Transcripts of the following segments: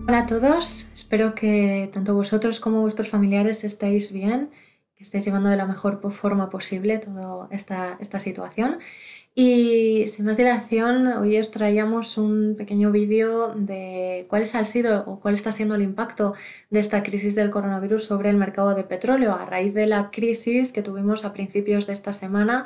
Hola a todos, espero que tanto vosotros como vuestros familiares estéis bien, que estéis llevando de la mejor forma posible toda esta situación. Y sin más dilación, hoy os traíamos un pequeño vídeo de cuál ha sido o cuál está siendo el impacto de esta crisis del coronavirus sobre el mercado de petróleo a raíz de la crisis que tuvimos a principios de esta semana,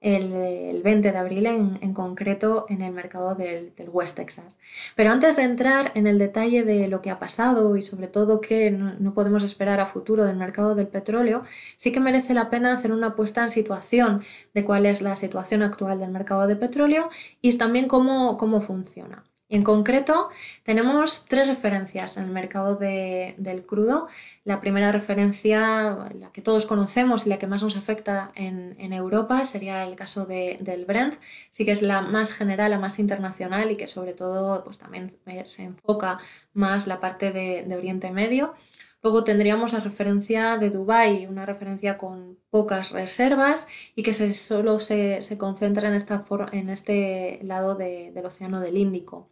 el 20 de abril en concreto en el mercado del West Texas. Pero antes de entrar en el detalle de lo que ha pasado y sobre todo qué no podemos esperar a futuro del mercado del petróleo, sí que merece la pena hacer una puesta en situación de cuál es la situación actual del mercado de petróleo y también cómo funciona. Y en concreto tenemos tres referencias en el mercado del crudo. La primera referencia, la que todos conocemos y la que más nos afecta en Europa, sería el caso del Brent. Sí que es la más general, la más internacional y que sobre todo pues, también se enfoca más la parte de Oriente Medio. Luego tendríamos la referencia de Dubái, una referencia con pocas reservas y que solo se concentra en este lado del Océano del Índico.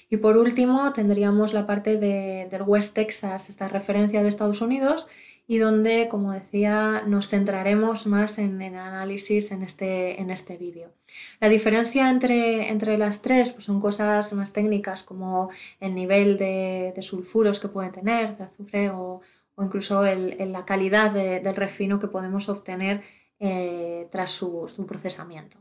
Y por último tendríamos la parte del West Texas, esta referencia de Estados Unidos, y donde, como decía, nos centraremos más en el análisis en este vídeo. La diferencia entre las tres pues son cosas más técnicas como el nivel de sulfuros que puede tener, de azufre o incluso la calidad del refino que podemos obtener tras su procesamiento.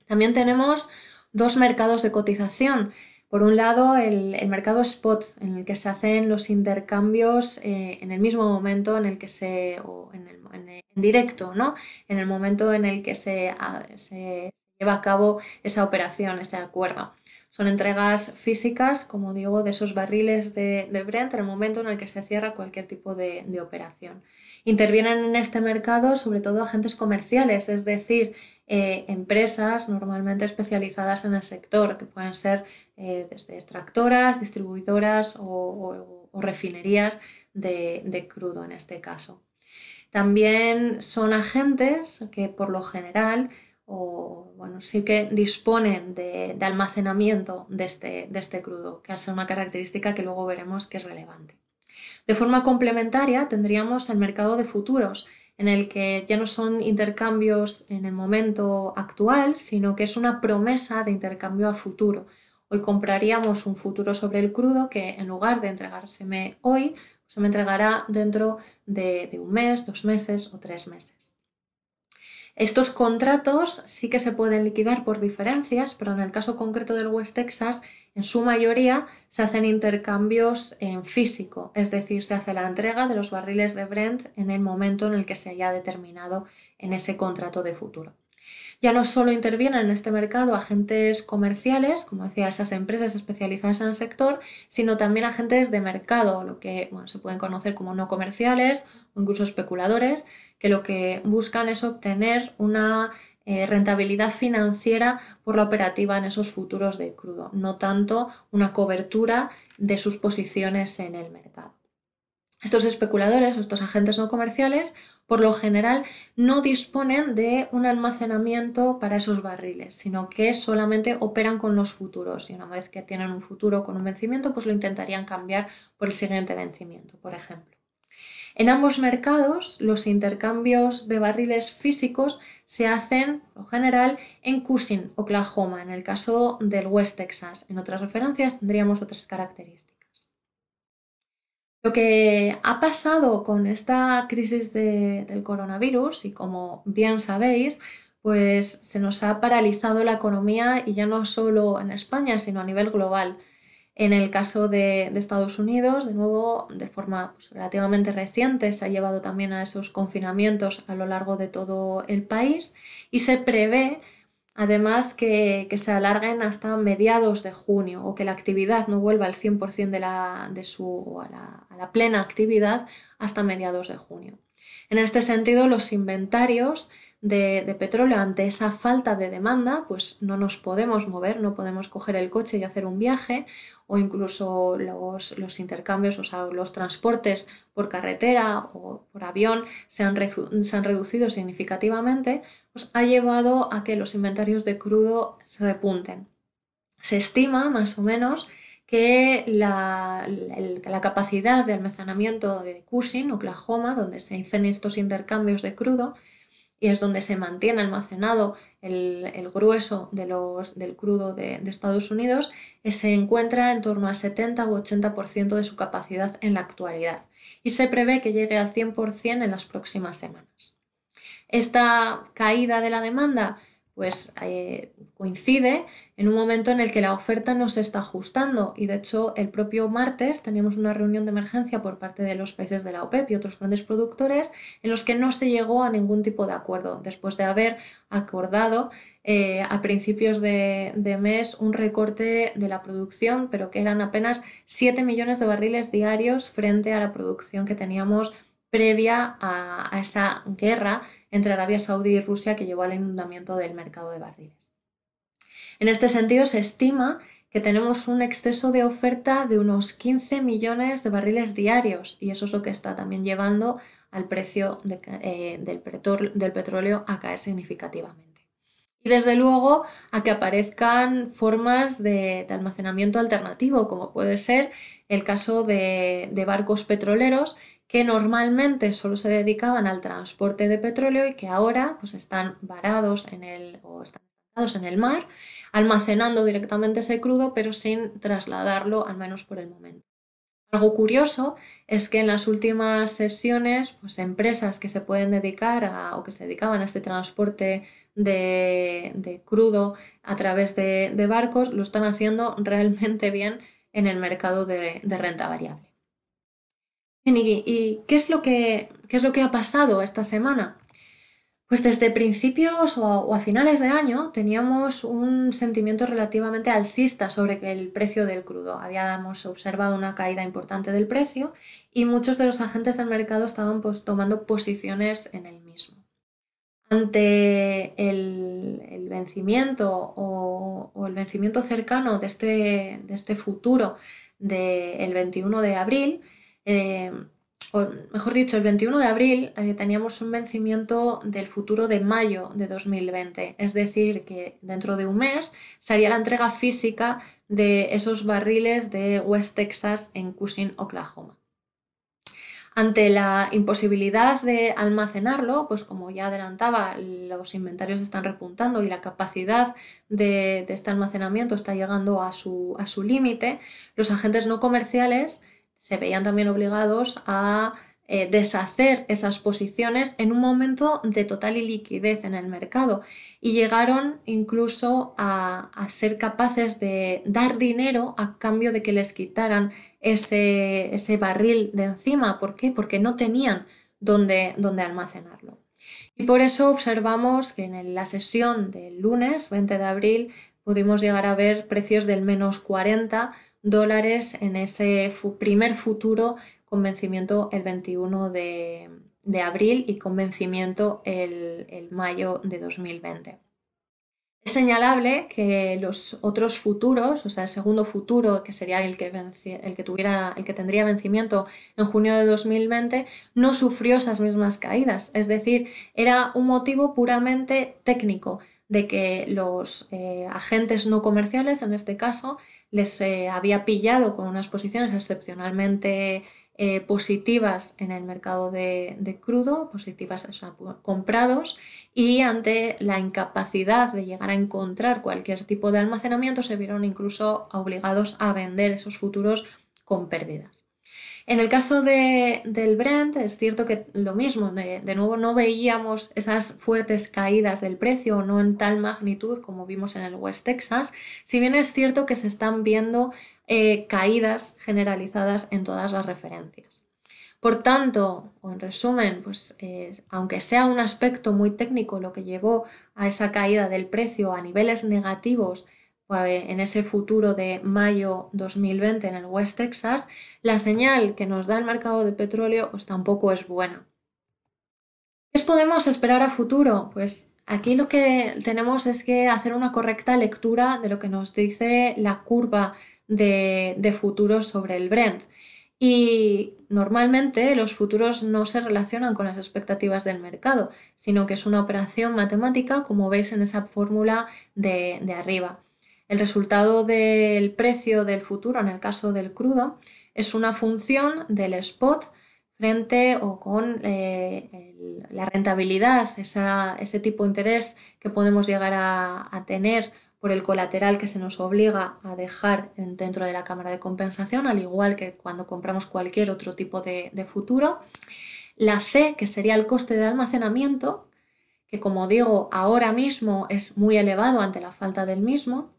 También tenemos dos mercados de cotización. Por un lado, el mercado spot, en el que se hacen los intercambios en el mismo momento en el que en directo, ¿no? En el momento en el que se lleva a cabo esa operación, ese acuerdo. Son entregas físicas, como digo, de esos barriles de Brent en el momento en el que se cierra cualquier tipo de operación. Intervienen en este mercado sobre todo agentes comerciales, es decir, empresas normalmente especializadas en el sector, que pueden ser desde extractoras, distribuidoras o refinerías de crudo en este caso. También son agentes que por lo general sí que disponen de almacenamiento de este crudo, que es una característica que luego veremos que es relevante. De forma complementaria tendríamos el mercado de futuros, en el que ya no son intercambios en el momento actual, sino que es una promesa de intercambio a futuro. Hoy compraríamos un futuro sobre el crudo que en lugar de entregárseme hoy, se me entregará dentro de un mes, 2 meses o 3 meses. Estos contratos sí que se pueden liquidar por diferencias, pero en el caso concreto del West Texas, en su mayoría se hacen intercambios en físico, es decir, se hace la entrega de los barriles de Brent en el momento en el que se haya determinado en ese contrato de futuro. Ya no solo intervienen en este mercado agentes comerciales, como decía, esas empresas especializadas en el sector, sino también agentes de mercado, lo que se pueden conocer como no comerciales o incluso especuladores, que lo que buscan es obtener una rentabilidad financiera por la operativa en esos futuros de crudo, no tanto una cobertura de sus posiciones en el mercado. Estos especuladores o estos agentes no comerciales, por lo general, no disponen de un almacenamiento para esos barriles, sino que solamente operan con los futuros y una vez que tienen un futuro con un vencimiento, pues lo intentarían cambiar por el siguiente vencimiento, por ejemplo. En ambos mercados, los intercambios de barriles físicos se hacen, por lo general, en Cushing, Oklahoma, en el caso del West Texas. En otras referencias tendríamos otras características. Lo que ha pasado con esta crisis del coronavirus, y como bien sabéis, pues se nos ha paralizado la economía y ya no solo en España, sino a nivel global. En el caso de Estados Unidos, de nuevo, de forma pues, relativamente reciente, se ha llevado también a esos confinamientos a lo largo de todo el país y se prevé además que se alarguen hasta mediados de junio o que la actividad no vuelva al 100% a la plena actividad hasta mediados de junio. En este sentido, los inventarios de petróleo ante esa falta de demanda, pues no nos podemos mover, no podemos coger el coche y hacer un viaje o incluso los intercambios, o sea, los transportes por carretera o por avión se han reducido significativamente, pues ha llevado a que los inventarios de crudo se repunten. Se estima más o menos que la capacidad de almacenamiento de Cushing, Oklahoma, donde se hacen estos intercambios de crudo, y es donde se mantiene almacenado el grueso del crudo de Estados Unidos, se encuentra en torno al 70 u 80% de su capacidad en la actualidad y se prevé que llegue al 100% en las próximas semanas. Esta caída de la demanda pues coincide en un momento en el que la oferta no se está ajustando y de hecho el propio martes teníamos una reunión de emergencia por parte de los países de la OPEP y otros grandes productores en los que no se llegó a ningún tipo de acuerdo después de haber acordado a principios de mes un recorte de la producción, pero que eran apenas 7 millones de barriles diarios frente a la producción que teníamos previa a esa guerra entre Arabia Saudí y Rusia que llevó al inundamiento del mercado de barriles. En este sentido, se estima que tenemos un exceso de oferta de unos 15 millones de barriles diarios y eso es lo que está también llevando al precio del petróleo a caer significativamente. Y desde luego a que aparezcan formas de almacenamiento alternativo, como puede ser el caso de barcos petroleros que normalmente solo se dedicaban al transporte de petróleo y que ahora pues, están varados o están estancados en el mar, almacenando directamente ese crudo, pero sin trasladarlo, al menos por el momento. Algo curioso es que en las últimas sesiones, pues empresas que se pueden dedicar o que se dedicaban a este transporte de crudo a través de barcos lo están haciendo realmente bien en el mercado de renta variable. ¿Y qué es lo que ha pasado esta semana? Pues desde principios o a finales de año teníamos un sentimiento relativamente alcista sobre el precio del crudo. Habíamos observado una caída importante del precio y muchos de los agentes del mercado estaban pues, tomando posiciones en el mismo. Ante el vencimiento o el vencimiento cercano de este futuro del 21 de abril, o mejor dicho, el 21 de abril teníamos un vencimiento del futuro de mayo de 2020, es decir, que dentro de un mes sería la entrega física de esos barriles de West Texas en Cushing, Oklahoma. Ante la imposibilidad de almacenarlo, pues como ya adelantaba, los inventarios están repuntando y la capacidad de este almacenamiento está llegando a su límite, los agentes no comerciales se veían también obligados a deshacer esas posiciones en un momento de total iliquidez en el mercado y llegaron incluso a ser capaces de dar dinero a cambio de que les quitaran ese barril de encima. ¿Por qué? Porque no tenían dónde almacenarlo. Y por eso observamos que en la sesión del lunes 20 de abril pudimos llegar a ver precios del menos $40 en ese primer futuro con vencimiento el 21 de abril y con vencimiento el mayo de 2020. Es señalable que los otros futuros, o sea, el segundo futuro, que sería el que tendría vencimiento en junio de 2020, no sufrió esas mismas caídas. Es decir, era un motivo puramente técnico de que los agentes no comerciales, en este caso, les había pillado con unas posiciones excepcionalmente positivas en el mercado de crudo, positivas, o sea, comprados, y ante la incapacidad de llegar a encontrar cualquier tipo de almacenamiento se vieron incluso obligados a vender esos futuros con pérdidas. En el caso del Brent es cierto que lo mismo, de nuevo no veíamos esas fuertes caídas del precio, no en tal magnitud como vimos en el West Texas, si bien es cierto que se están viendo caídas generalizadas en todas las referencias. Por tanto, o en resumen, pues, aunque sea un aspecto muy técnico lo que llevó a esa caída del precio a niveles negativos en ese futuro de mayo 2020 en el West Texas, la señal que nos da el mercado de petróleo pues tampoco es buena. ¿Qué podemos esperar a futuro? Pues aquí lo que tenemos es que hacer una correcta lectura de lo que nos dice la curva de futuros sobre el Brent. Y normalmente los futuros no se relacionan con las expectativas del mercado, sino que es una operación matemática, como veis en esa fórmula de arriba. El resultado del precio del futuro, en el caso del crudo, es una función del spot frente o con la rentabilidad, ese tipo de interés que podemos llegar a tener por el colateral que se nos obliga a dejar dentro de la cámara de compensación, al igual que cuando compramos cualquier otro tipo de futuro. La C, que sería el coste de almacenamiento, que como digo, ahora mismo es muy elevado ante la falta del mismo.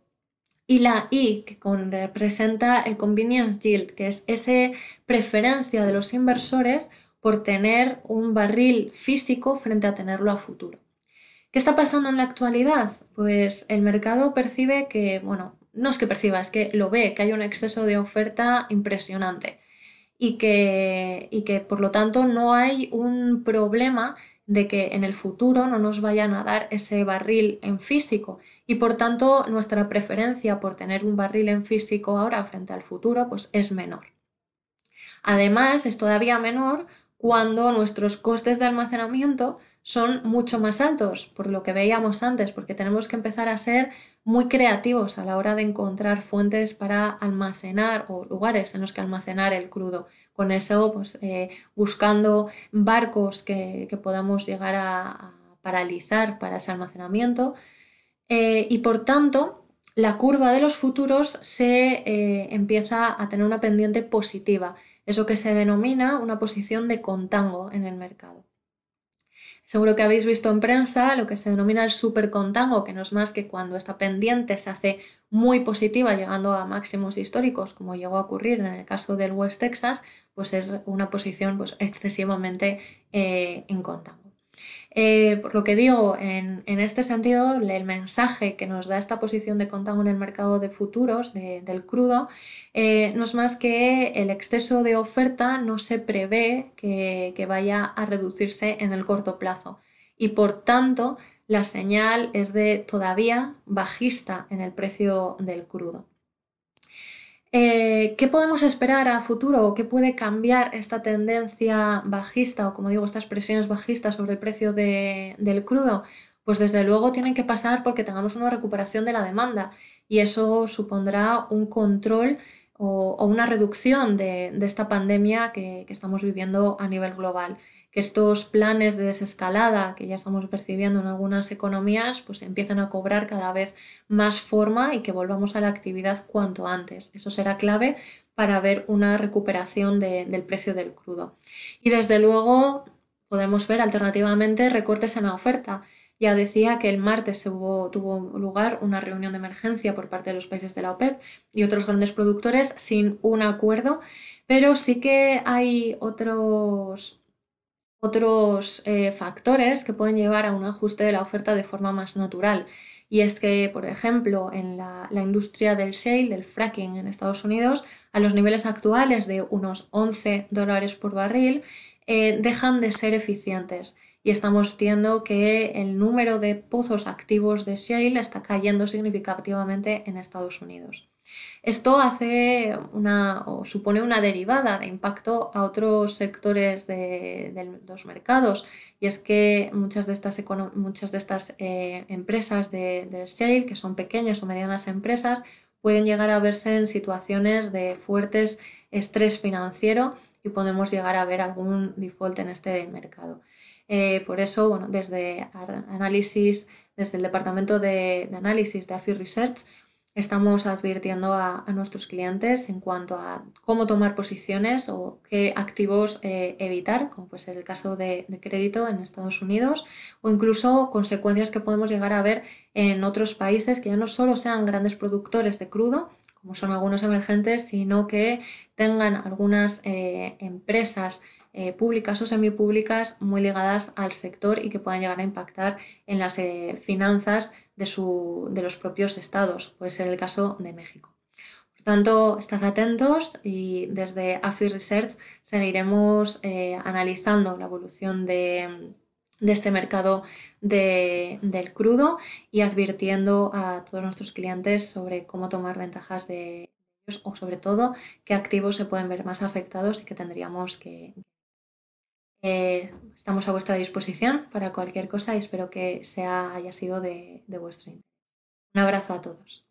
Y la I, que representa el convenience yield, que es esa preferencia de los inversores por tener un barril físico frente a tenerlo a futuro. ¿Qué está pasando en la actualidad? Pues el mercado percibe que, bueno, no es que perciba, es que lo ve, que hay un exceso de oferta impresionante y que por lo tanto no hay un problema de que en el futuro no nos vayan a dar ese barril en físico y por tanto nuestra preferencia por tener un barril en físico ahora frente al futuro pues es menor. Además, es todavía menor cuando nuestros costes de almacenamiento son mucho más altos, por lo que veíamos antes, porque tenemos que empezar a ser muy creativos a la hora de encontrar fuentes para almacenar o lugares en los que almacenar el crudo. Con eso, pues buscando barcos que podamos llegar a paralizar para ese almacenamiento y por tanto la curva de los futuros se empieza a tener una pendiente positiva, es lo que se denomina una posición de contango en el mercado. Seguro que habéis visto en prensa lo que se denomina el supercontango, que no es más que cuando esta pendiente se hace muy positiva, llegando a máximos históricos, como llegó a ocurrir en el caso del West Texas, pues es una posición pues, excesivamente en contango. Por lo que digo, en este sentido, el mensaje que nos da esta posición de contango en el mercado de futuros del crudo no es más que el exceso de oferta no se prevé que vaya a reducirse en el corto plazo y por tanto la señal es de todavía bajista en el precio del crudo. ¿Qué podemos esperar a futuro? ¿Qué puede cambiar esta tendencia bajista o, como digo, estas presiones bajistas sobre el precio del crudo? Pues desde luego tienen que pasar porque tengamos una recuperación de la demanda y eso supondrá un control o una reducción de esta pandemia que estamos viviendo a nivel global. Que estos planes de desescalada que ya estamos percibiendo en algunas economías pues empiecen a cobrar cada vez más forma y que volvamos a la actividad cuanto antes. Eso será clave para ver una recuperación del precio del crudo. Y desde luego podemos ver alternativamente recortes en la oferta. Ya decía que el martes tuvo lugar una reunión de emergencia por parte de los países de la OPEP y otros grandes productores sin un acuerdo, pero sí que hay otros factores que pueden llevar a un ajuste de la oferta de forma más natural. Y es que, por ejemplo, en la industria del shale, del fracking en Estados Unidos, a los niveles actuales de unos $11 por barril, dejan de ser eficientes. Y estamos viendo que el número de pozos activos de shale está cayendo significativamente en Estados Unidos. Esto supone una derivada de impacto a otros sectores de los mercados y es que muchas de estas empresas del shale, que son pequeñas o medianas empresas, pueden llegar a verse en situaciones de fuertes estrés financiero y podemos llegar a ver algún default en este mercado. Por eso, bueno, desde el departamento de análisis de AFI Research, estamos advirtiendo a nuestros clientes en cuanto a cómo tomar posiciones o qué activos evitar, como puede ser el caso de crédito en Estados Unidos o incluso consecuencias que podemos llegar a ver en otros países que ya no solo sean grandes productores de crudo, como son algunos emergentes, sino que tengan algunas empresas públicas o semipúblicas muy ligadas al sector y que puedan llegar a impactar en las finanzas de los propios estados. Puede ser el caso de México. Por tanto, estad atentos y desde AFI Research seguiremos analizando la evolución de este mercado del crudo y advirtiendo a todos nuestros clientes sobre cómo tomar ventajas de ellos o sobre todo qué activos se pueden ver más afectados y que tendríamos que estamos a vuestra disposición para cualquier cosa y espero que haya sido de vuestro interés. Un abrazo a todos.